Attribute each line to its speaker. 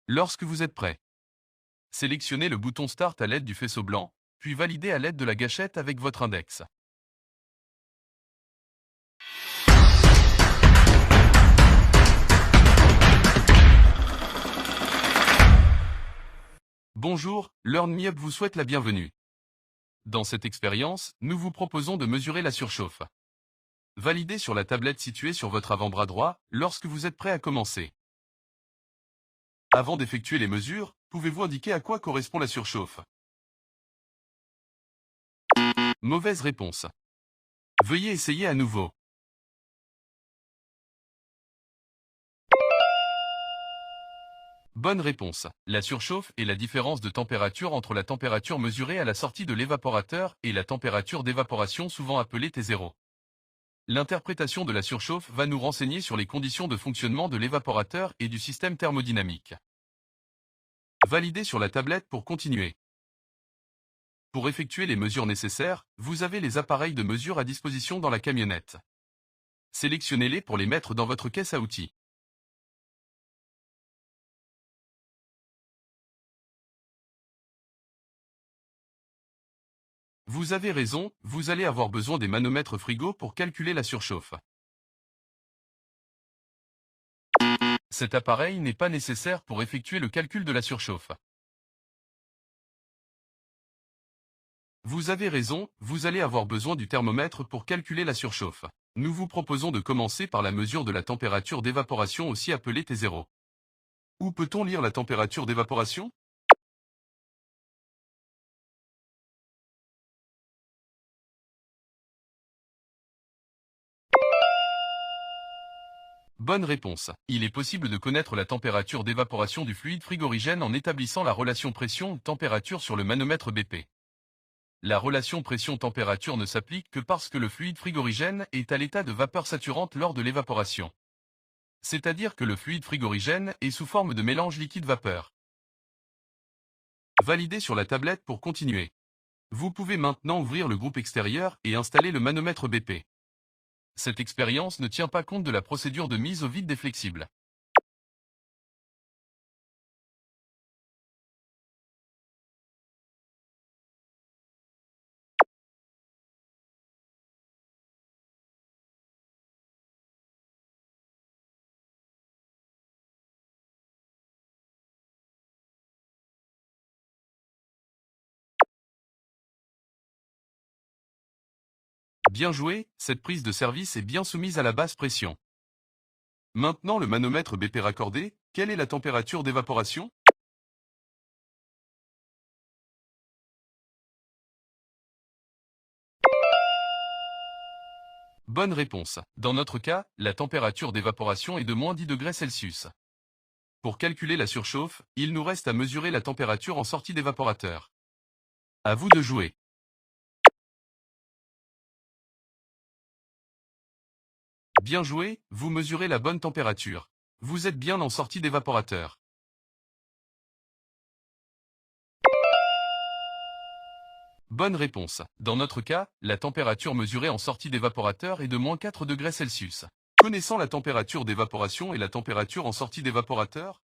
Speaker 1: Lorsque vous êtes prêt, sélectionnez le bouton Start à l'aide du faisceau blanc, puis validez à l'aide de la gâchette avec votre index. Bonjour, LearnMeUp vous souhaite la bienvenue. Dans cette expérience, nous vous proposons de mesurer la surchauffe. Validez sur la tablette située sur votre avant-bras droit lorsque vous êtes prêt à commencer. Avant d'effectuer les mesures, pouvez-vous indiquer à quoi correspond la surchauffe? Mauvaise réponse. Veuillez essayer à nouveau. Bonne réponse. La surchauffe est la différence de température entre la température mesurée à la sortie de l'évaporateur et la température d'évaporation, souvent appelée T0. L'interprétation de la surchauffe va nous renseigner sur les conditions de fonctionnement de l'évaporateur et du système thermodynamique. Validez sur la tablette pour continuer. Pour effectuer les mesures nécessaires, vous avez les appareils de mesure à disposition dans la camionnette. Sélectionnez-les pour les mettre dans votre caisse à outils. Vous avez raison, vous allez avoir besoin des manomètres frigo pour calculer la surchauffe. Cet appareil n'est pas nécessaire pour effectuer le calcul de la surchauffe. Vous avez raison, vous allez avoir besoin du thermomètre pour calculer la surchauffe. Nous vous proposons de commencer par la mesure de la température d'évaporation, aussi appelée T0. Où peut-on lire la température d'évaporation? Bonne réponse. Il est possible de connaître la température d'évaporation du fluide frigorigène en établissant la relation pression-température sur le manomètre BP. La relation pression-température ne s'applique que parce que le fluide frigorigène est à l'état de vapeur saturante lors de l'évaporation. C'est-à-dire que le fluide frigorigène est sous forme de mélange liquide-vapeur. Validez sur la tablette pour continuer. Vous pouvez maintenant ouvrir le groupe extérieur et installer le manomètre BP. Cette expérience ne tient pas compte de la procédure de mise au vide des flexibles. Bien joué, cette prise de service est bien soumise à la basse pression. Maintenant le manomètre BP raccordé, quelle est la température d'évaporation? Bonne réponse. Dans notre cas, la température d'évaporation est de moins 10 degrés Celsius. Pour calculer la surchauffe, il nous reste à mesurer la température en sortie d'évaporateur. À vous de jouer. Bien joué, vous mesurez la bonne température. Vous êtes bien en sortie d'évaporateur. Bonne réponse. Dans notre cas, la température mesurée en sortie d'évaporateur est de moins 4 degrés Celsius. Connaissant la température d'évaporation et la température en sortie d'évaporateur,